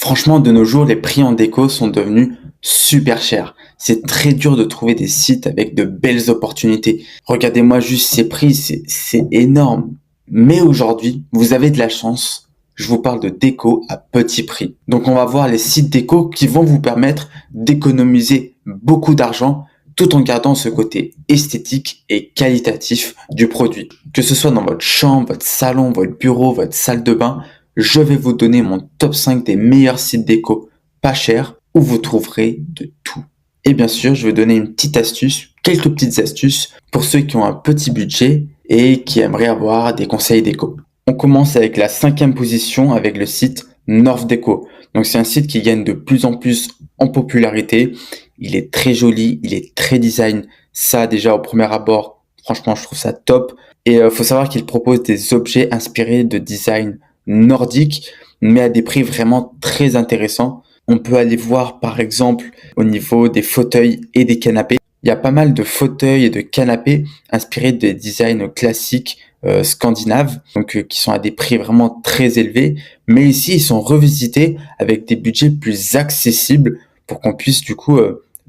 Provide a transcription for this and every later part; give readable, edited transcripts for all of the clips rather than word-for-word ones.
Franchement, de nos jours, les prix en déco sont devenus super chers. C'est très dur de trouver des sites avec de belles opportunités. Regardez-moi juste ces prix, c'est énorme. Mais aujourd'hui, vous avez de la chance. Je vous parle de déco à petit prix. Donc on va voir les sites déco qui vont vous permettre d'économiser beaucoup d'argent tout en gardant ce côté esthétique et qualitatif du produit. Que ce soit dans votre chambre, votre salon, votre bureau, votre salle de bain, je vais vous donner mon top 5 des meilleurs sites déco pas chers où vous trouverez de tout. Et bien sûr, je vais donner une petite astuce, quelques petites astuces pour ceux qui ont un petit budget et qui aimeraient avoir des conseils déco. On commence avec la 5e position avec le site North Deco. Donc c'est un site qui gagne de plus en plus en popularité. Il est très joli, il est très design. Ça déjà au premier abord, franchement je trouve ça top. Et faut savoir qu'il propose des objets inspirés de design nordique, mais à des prix vraiment très intéressants. On peut aller voir par exemple au niveau des fauteuils et des canapés. Il y a pas mal de fauteuils et de canapés inspirés des designs classiques scandinaves, donc qui sont à des prix vraiment très élevés. Mais ici, ils sont revisités avec des budgets plus accessibles pour qu'on puisse du coup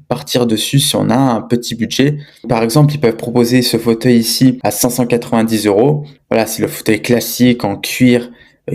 partir dessus si on a un petit budget. Par exemple, ils peuvent proposer ce fauteuil ici à 590 euros. Voilà, c'est le fauteuil classique en cuir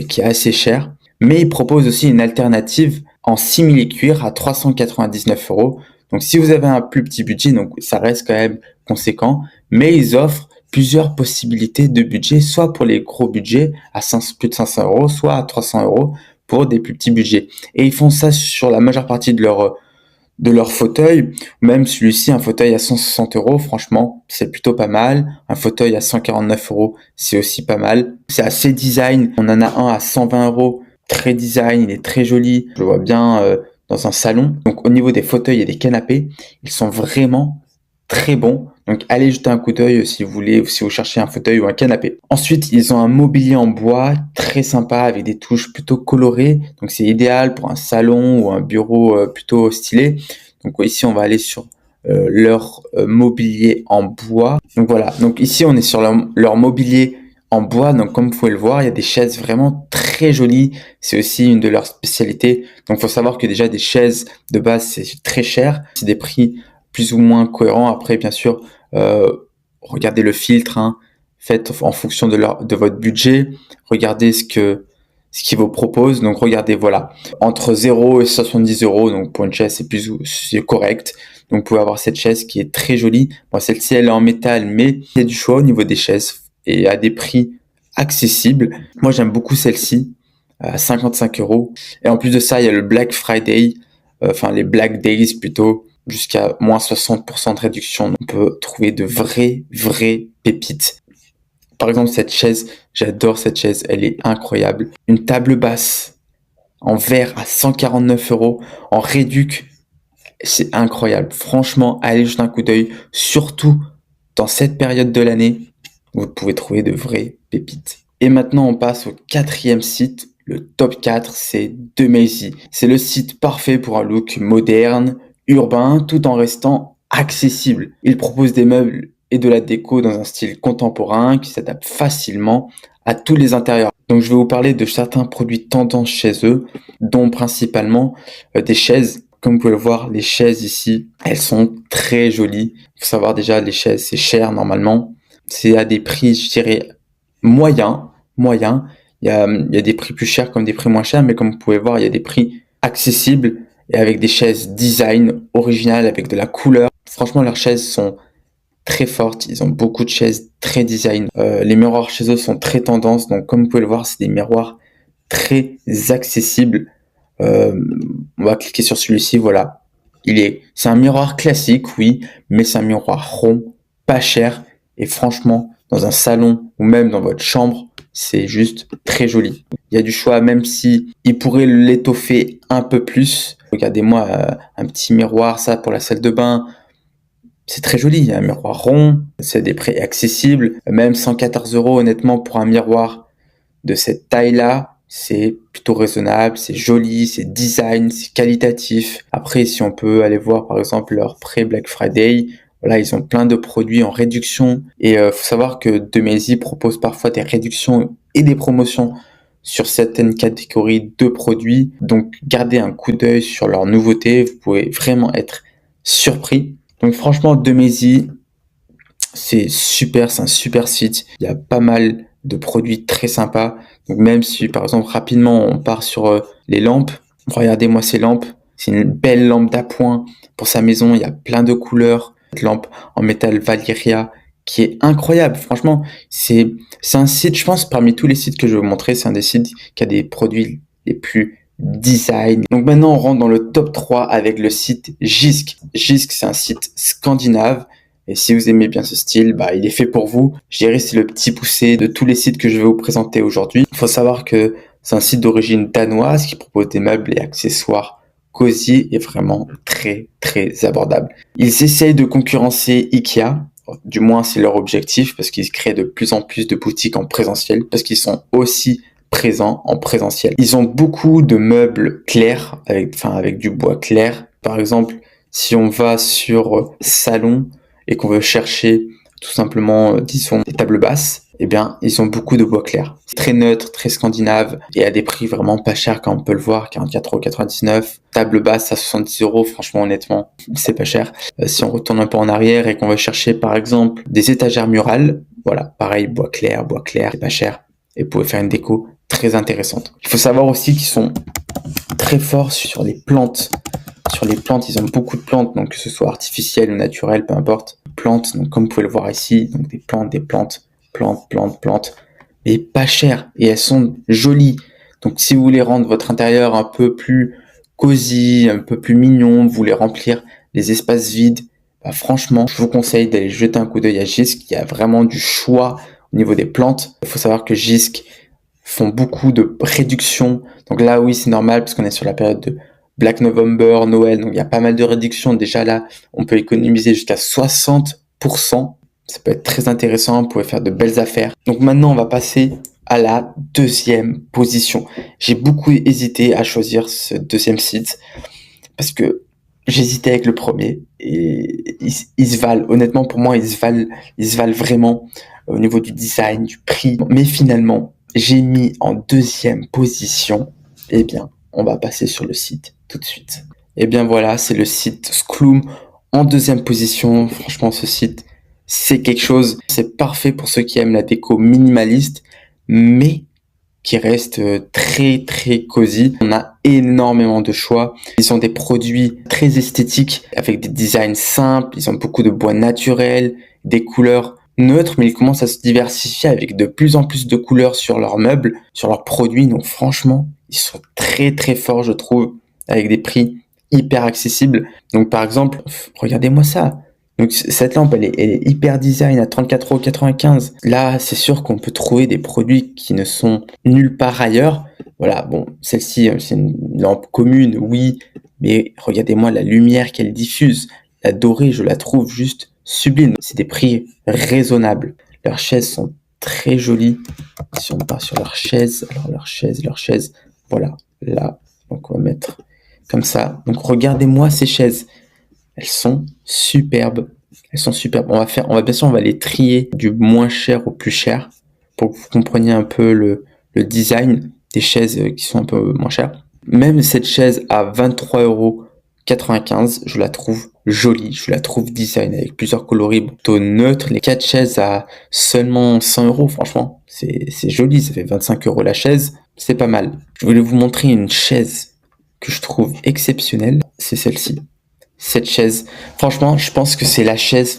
qui est assez cher. Mais ils proposent aussi une alternative en simili-cuir à 399 euros. Donc si vous avez un plus petit budget, donc ça reste quand même conséquent, mais ils offrent plusieurs possibilités de budget, soit pour les gros budgets à plus de 500 euros, soit à 300 euros pour des plus petits budgets. Et ils font ça sur la majeure partie de leur fauteuil, même celui-ci, un fauteuil à 160 euros, franchement, c'est plutôt pas mal. Un fauteuil à 149 euros, c'est aussi pas mal. C'est assez design. On en a un à 120 euros, très design, il est très joli. Je le vois bien dans un salon. Donc au niveau des fauteuils et des canapés, ils sont vraiment très bons. Donc allez jeter un coup d'œil si vous voulez, ou si vous cherchez un fauteuil ou un canapé. Ensuite, ils ont un mobilier en bois très sympa avec des touches plutôt colorées. Donc c'est idéal pour un salon ou un bureau plutôt stylé. Donc ici, on va aller sur leur mobilier en bois. Donc voilà, donc ici on est sur leur mobilier en bois. Donc comme vous pouvez le voir, il y a des chaises vraiment très jolies. C'est aussi une de leurs spécialités. Donc il faut savoir que déjà des chaises de base, c'est très cher. C'est des prix plus ou moins cohérents. Après, bien sûr, regardez le filtre, hein. Faites en fonction de votre budget. Regardez ce qu'ils vous proposent. Donc regardez, voilà, entre 0 et 70 euros. Donc pour une chaise, c'est correct. Donc vous pouvez avoir cette chaise qui est très jolie. Bon, celle-ci, elle est en métal, mais il y a du choix au niveau des chaises et à des prix accessibles. Moi, j'aime beaucoup celle-ci à 55 euros. Et en plus de ça, il y a le Black Friday, enfin les Black Days plutôt, jusqu'à moins 60% de réduction. On peut trouver de vraies pépites. Par exemple, cette chaise, j'adore cette chaise, elle est incroyable. Une table basse en verre à 149 euros, en réduc, c'est incroyable. Franchement, allez jeter un coup d'œil, surtout dans cette période de l'année, vous pouvez trouver de vraies pépites. Et maintenant, on passe au 4e site. Le top 4, c'est Demazy. C'est le site parfait pour un look moderne, urbain, tout en restant accessible. Il propose des meubles et de la déco dans un style contemporain qui s'adapte facilement à tous les intérieurs. Donc je vais vous parler de certains produits tendance chez eux, dont principalement des chaises. Comme vous pouvez le voir, les chaises ici, elles sont très jolies. Il faut savoir déjà, les chaises, c'est cher normalement. C'est à des prix, je dirais, moyens. Il y a des prix plus chers comme des prix moins chers, mais comme vous pouvez voir, il y a des prix accessibles et avec des chaises design originales, avec de la couleur. Franchement, leurs chaises sont très fortes. Ils ont beaucoup de chaises très design. Les miroirs chez eux sont très tendance. Donc, comme vous pouvez le voir, c'est des miroirs très accessibles. On va cliquer sur celui-ci, voilà. C'est un miroir classique, oui, mais c'est un miroir rond, pas cher, et franchement, dans un salon ou même dans votre chambre, c'est juste très joli. Il y a du choix, même si il pourrait l'étoffer un peu plus. Regardez-moi, un petit miroir, ça, pour la salle de bain. C'est très joli, il y a un miroir rond, c'est des prix accessibles, même 114 euros honnêtement pour un miroir de cette taille-là, c'est plutôt raisonnable, c'est joli, c'est design, c'est qualitatif. Après, si on peut aller voir par exemple leur pré-Black Friday, voilà, ils ont plein de produits en réduction et faut savoir que Demazy propose parfois des réductions et des promotions sur certaines catégories de produits. Donc, gardez un coup d'œil sur leurs nouveautés. Vous pouvez vraiment être surpris. Donc, franchement, Demezi, c'est super, c'est un super site. Il y a pas mal de produits très sympas. Donc, même si, par exemple, rapidement, on part sur les lampes. Regardez-moi ces lampes. C'est une belle lampe d'appoint pour sa maison. Il y a plein de couleurs. Cette lampe en métal Valiria qui est incroyable. Franchement, c'est un site, je pense, parmi tous les sites que je vais vous montrer, c'est un des sites qui a des produits les plus design. Donc maintenant, on rentre dans le top 3 avec le site Jysk. Jysk, c'est un site scandinave. Et si vous aimez bien ce style, bah, il est fait pour vous. Je dirais c'est le petit poussé de tous les sites que je vais vous présenter aujourd'hui. Il faut savoir que c'est un site d'origine danoise qui propose des meubles et accessoires cosy et vraiment très, très abordable. Ils essayent de concurrencer Ikea. Du moins, c'est leur objectif parce qu'ils créent de plus en plus de boutiques en présentiel parce qu'ils sont aussi présents en présentiel. Ils ont beaucoup de meubles clairs avec du bois clair. Par exemple, si on va sur salon et qu'on veut chercher tout simplement, disons, des tables basses, eh bien, ils ont beaucoup de bois clair. C'est très neutre, très scandinave et à des prix vraiment pas chers comme on peut le voir, 44,99 €. Table basse à 70 €, franchement, honnêtement, c'est pas cher. Si on retourne un peu en arrière et qu'on veut chercher, par exemple, des étagères murales, voilà, pareil, bois clair, c'est pas cher. Et vous pouvez faire une déco très intéressante. Il faut savoir aussi qu'ils sont très forts sur les plantes. Sur les plantes, ils ont beaucoup de plantes, donc que ce soit artificielles ou naturelles, peu importe. Plantes, donc comme vous pouvez le voir ici, donc des plantes, mais pas chères et elles sont jolies. Donc si vous voulez rendre votre intérieur un peu plus cosy, un peu plus mignon, vous voulez remplir les espaces vides, bah franchement, je vous conseille d'aller jeter un coup d'œil à Jysk. Il y a vraiment du choix au niveau des plantes. Il faut savoir que Jysk font beaucoup de réductions. Donc là, oui, c'est normal parce qu'on est sur la période de Black November, Noël, donc il y a pas mal de réductions. Déjà là, on peut économiser jusqu'à 60%. Ça peut être très intéressant, vous pouvez faire de belles affaires. Donc maintenant, on va passer à la deuxième position. J'ai beaucoup hésité à choisir ce deuxième site parce que j'hésitais avec le premier et ils se valent. Honnêtement, pour moi, ils se valent vraiment au niveau du design, du prix. Mais finalement, j'ai mis en deuxième position, eh bien, on va passer sur le site tout de suite. Eh bien voilà, c'est le site Skloom en deuxième position. Franchement, ce site, c'est quelque chose. C'est parfait pour ceux qui aiment la déco minimaliste, mais qui reste très très cosy. On a énormément de choix. Ils ont des produits très esthétiques avec des designs simples. Ils ont beaucoup de bois naturel, des couleurs neutres, mais ils commencent à se diversifier avec de plus en plus de couleurs sur leurs meubles, sur leurs produits. Donc franchement, ils sont très très forts, je trouve, avec des prix hyper accessibles. Donc par exemple, regardez-moi ça. Donc cette lampe, elle est hyper design à 34,95 €. Là, c'est sûr qu'on peut trouver des produits qui ne sont nulle part ailleurs. Voilà, bon, celle-ci, c'est une lampe commune, oui, mais regardez-moi la lumière qu'elle diffuse. La dorée, je la trouve juste sublime. C'est des prix raisonnables. Leurs chaises sont très jolies. Si on part sur leurs chaises, alors leurs chaises, voilà, là, donc on va mettre comme ça. Donc regardez-moi ces chaises. Elles sont superbes. Bien sûr, on va les trier du moins cher au plus cher pour que vous compreniez un peu le design des chaises qui sont un peu moins chères. Même cette chaise à 23,95 €, je la trouve jolie, je la trouve design avec plusieurs coloris plutôt neutres. Les 4 chaises à seulement 100 €, franchement, c'est joli, ça fait 25 € la chaise, c'est pas mal. Je voulais vous montrer une chaise que je trouve exceptionnelle, c'est celle-ci. Cette chaise, franchement, je pense que c'est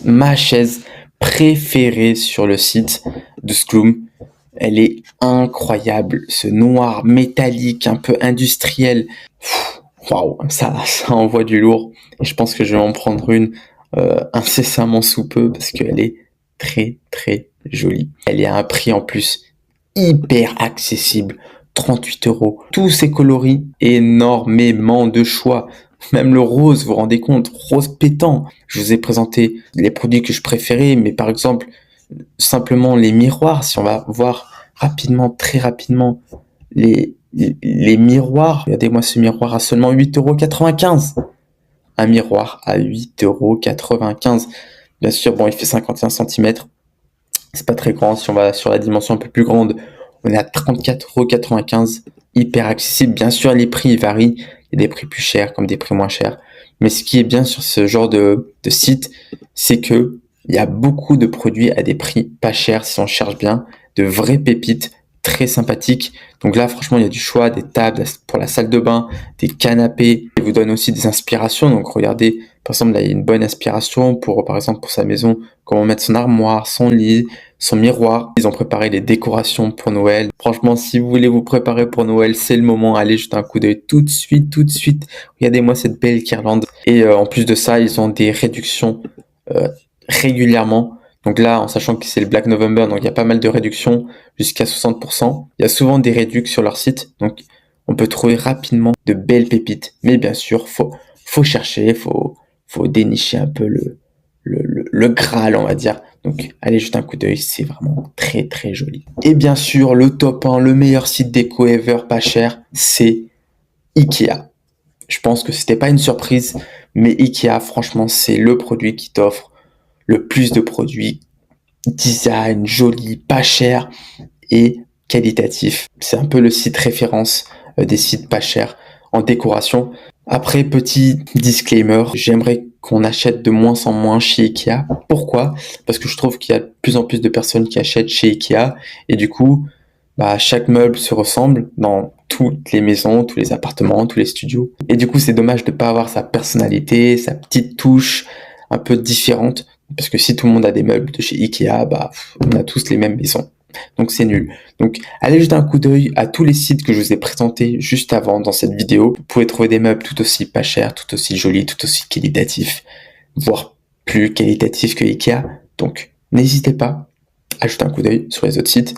ma chaise préférée sur le site de Skloom. Elle est incroyable, ce noir métallique un peu industriel. Waouh, ça envoie du lourd. Et je pense que je vais en prendre une incessamment sous peu parce qu'elle est très très jolie. Elle est à un prix en plus hyper accessible, 38 €. Tous ces coloris, énormément de choix. Même le rose, vous vous rendez compte, rose pétant. Je vous ai présenté les produits que je préférais, mais par exemple, simplement les miroirs, si on va voir rapidement, très rapidement, les miroirs. Regardez-moi ce miroir à seulement 8,95 €. Un miroir à 8,95 €. Bien sûr, bon, il fait 51 cm. C'est pas très grand. Si on va sur la dimension un peu plus grande, On est à 34,95 €, hyper accessible. Bien sûr, les prix ils varient. Il y a des prix plus chers comme des prix moins chers. Mais ce qui est bien sur ce genre de site, c'est que il y a beaucoup de produits à des prix pas chers si on cherche bien, de vraies pépites très sympathiques. Donc là, franchement, il y a du choix, des tables pour la salle de bain, des canapés. Ils vous donnent aussi des inspirations. Donc regardez, par exemple, là, il y a une bonne inspiration pour, par exemple, pour sa maison, comment mettre son armoire, son lit, son miroir. Ils ont préparé les décorations pour Noël. Franchement, si vous voulez vous préparer pour Noël, c'est le moment. Allez jeter un coup d'œil tout de suite, tout de suite. Regardez-moi cette belle guirlande. Et en plus de ça, ils ont des réductions régulièrement. Donc là, en sachant que c'est le Black November, donc il y a pas mal de réductions, jusqu'à 60%. Il y a souvent des réductions sur leur site, donc on peut trouver rapidement de belles pépites. Mais bien sûr, faut chercher, faut dénicher un peu le Graal, on va dire. Donc allez jeter un coup d'œil, c'est vraiment très très joli. Et bien sûr, le top 1, le meilleur site déco ever, pas cher, c'est Ikea. Je pense que c'était pas une surprise, mais Ikea, franchement, c'est le produit qui t'offre le plus de produits, design, joli, pas cher et qualitatif. C'est un peu le site référence des sites pas chers en décoration. Après, petit disclaimer, j'aimerais qu'on achète de moins en moins chez Ikea. Pourquoi? Parce que je trouve qu'il y a de plus en plus de personnes qui achètent chez Ikea et du coup, chaque meuble se ressemble dans toutes les maisons, tous les appartements, tous les studios. Et du coup, c'est dommage de pas avoir sa personnalité, sa petite touche un peu différente. Parce que si tout le monde a des meubles de chez Ikea, on a tous les mêmes maisons. Donc c'est nul. Donc allez jeter un coup d'œil à tous les sites que je vous ai présentés juste avant dans cette vidéo. Vous pouvez trouver des meubles tout aussi pas chers, tout aussi jolis, tout aussi qualitatifs, voire plus qualitatifs que Ikea. Donc n'hésitez pas à jeter un coup d'œil sur les autres sites.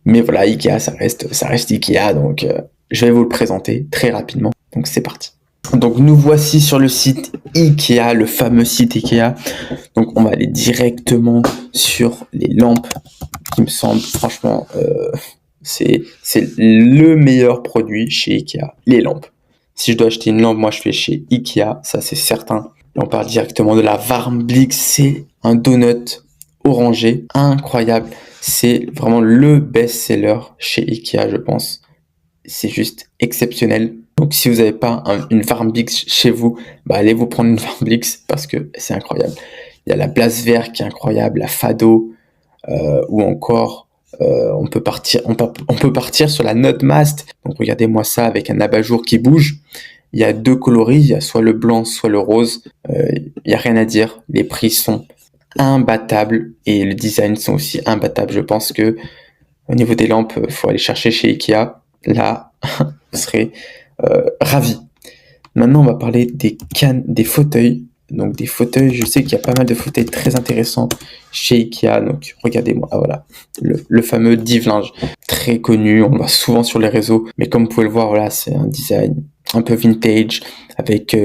Mais voilà, Ikea, ça reste Ikea, donc je vais vous le présenter très rapidement. Donc c'est parti. Donc nous voici sur le site Ikea, le fameux site Ikea. Donc on va aller directement sur les lampes, qui me semble franchement c'est le meilleur produit chez Ikea, les lampes. Si je dois acheter une lampe, moi je fais chez Ikea, ça c'est certain. Et on parle directement de la Warmblix, c'est un donut orangé incroyable. C'est vraiment le best-seller chez Ikea, je pense. C'est juste exceptionnel. Donc si vous n'avez pas une Warmblix chez vous, allez vous prendre une Warmblix parce que c'est incroyable. Il y a la Blastwerk qui est incroyable, la Fado, ou encore on peut partir sur la Nodemast. Donc regardez-moi ça avec un abat-jour qui bouge. Il y a deux coloris, il y a soit le blanc, soit le rose. Il n'y a rien à dire. Les prix sont imbattables et le design sont aussi imbattables. Je pense que au niveau des lampes, faut aller chercher chez Ikea. Là, vous serez ravis. Maintenant, on va parler des fauteuils. Donc des fauteuils, je sais qu'il y a pas mal de fauteuils très intéressants chez Ikea. Donc regardez-moi, voilà, le fameux Div-Linge, très connu, on le voit souvent sur les réseaux. Mais comme vous pouvez le voir, voilà, c'est un design un peu vintage avec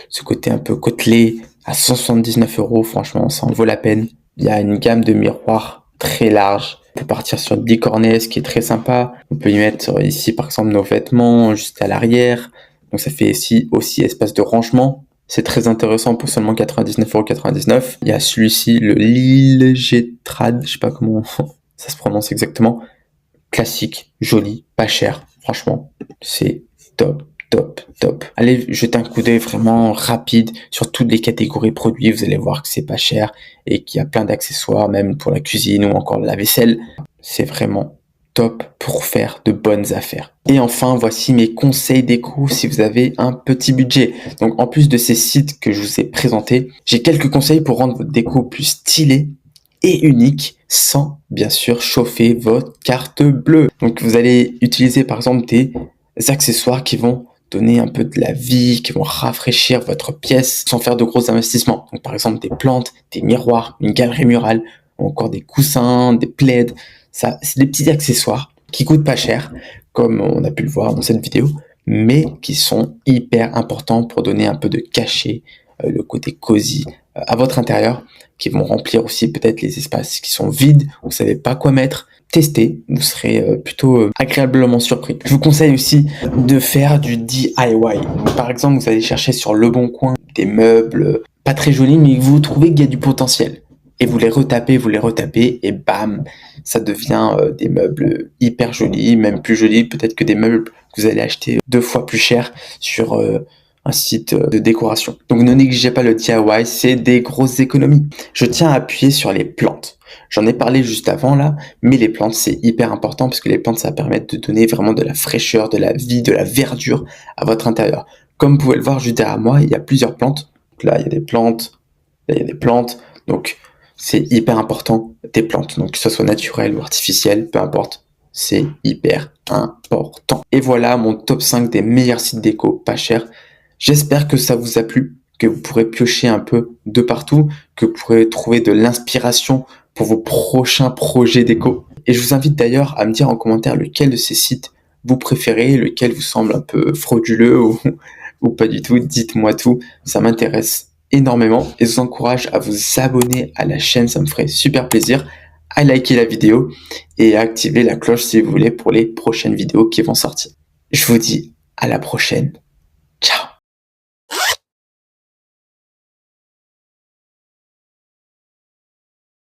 ce côté un peu côtelé à 179 €. Franchement, ça en vaut la peine. Il y a une gamme de miroirs très large. On peut partir sur le bicornès qui est très sympa. On peut y mettre ici par exemple nos vêtements juste à l'arrière. Donc ça fait ici aussi espace de rangement. C'est très intéressant pour seulement 99,99 €. Il y a celui-ci, le Liljetrad, je sais pas comment ça se prononce exactement. Classique, joli, pas cher. Franchement, c'est top, top, top. Allez jeter un coup d'œil vraiment rapide sur toutes les catégories produits. Vous allez voir que c'est pas cher et qu'il y a plein d'accessoires, même pour la cuisine ou encore la vaisselle. C'est vraiment top pour faire de bonnes affaires. Et enfin, voici mes conseils déco si vous avez un petit budget. Donc en plus de ces sites que je vous ai présentés, j'ai quelques conseils pour rendre votre déco plus stylée et unique sans bien sûr chauffer votre carte bleue. Donc vous allez utiliser par exemple des accessoires qui vont donner un peu de la vie, qui vont rafraîchir votre pièce sans faire de gros investissements. Donc par exemple des plantes, des miroirs, une galerie murale, ou encore des coussins, des plaids. Ça, c'est des petits accessoires qui coûtent pas cher, comme on a pu le voir dans cette vidéo, mais qui sont hyper importants pour donner un peu de cachet, le côté cosy à votre intérieur, qui vont remplir aussi peut-être les espaces qui sont vides, vous savez pas quoi mettre. Testez, vous serez plutôt agréablement surpris. Je vous conseille aussi de faire du DIY. Par exemple, vous allez chercher sur Le Bon Coin des meubles pas très jolis, mais vous trouvez qu'il y a du potentiel. et vous les retapez, et bam, ça devient des meubles hyper jolis, même plus jolis peut-être que des meubles que vous allez acheter 2 fois plus cher sur un site de décoration. Donc ne négligez pas le DIY, c'est des grosses économies. Je tiens à appuyer sur les plantes. J'en ai parlé juste avant là, mais les plantes c'est hyper important parce que les plantes ça permet de donner vraiment de la fraîcheur, de la vie, de la verdure à votre intérieur. Comme vous pouvez le voir juste derrière moi, il y a plusieurs plantes. Donc là il y a des plantes, là il y a des plantes, donc c'est hyper important des plantes, donc que ce soit naturel ou artificiel, peu importe, c'est hyper important. Et voilà mon top 5 des meilleurs sites déco pas chers. J'espère que ça vous a plu, que vous pourrez piocher un peu de partout, que vous pourrez trouver de l'inspiration pour vos prochains projets déco. Et je vous invite d'ailleurs à me dire en commentaire lequel de ces sites vous préférez, lequel vous semble un peu frauduleux ou pas du tout. Dites-moi tout, ça m'intéresse énormément et je vous encourage à vous abonner à la chaîne, ça me ferait super plaisir, à liker la vidéo et à activer la cloche si vous voulez pour les prochaines vidéos qui vont sortir. Je vous dis à la prochaine. Ciao.